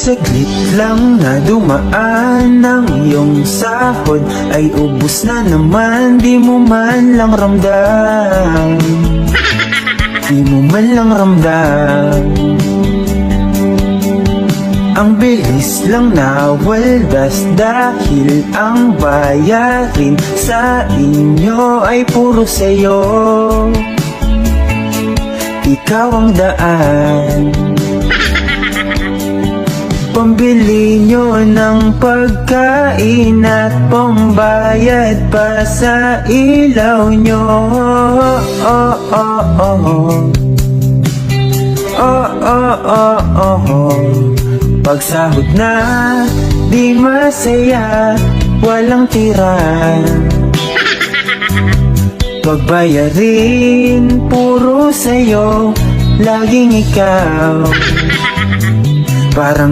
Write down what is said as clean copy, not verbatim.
saglit lang na dumaan ang iyong sahod ay ubos na naman, di mo man lang ramdam. Di mo man lang ramdam. Ang bilis lang nawaldas dahil ang bayarin sa inyo ay puro sa'yo. Ikaw ang daan, pambili nyo ng pagkain at pambayad pa sa ilaw nyo. Oh, oh, oh. Oh, oh, oh, oh, oh. Pagsahod na, di masaya, walang tira. Pagbayarin, puro sa'yo, laging ikaw. Parang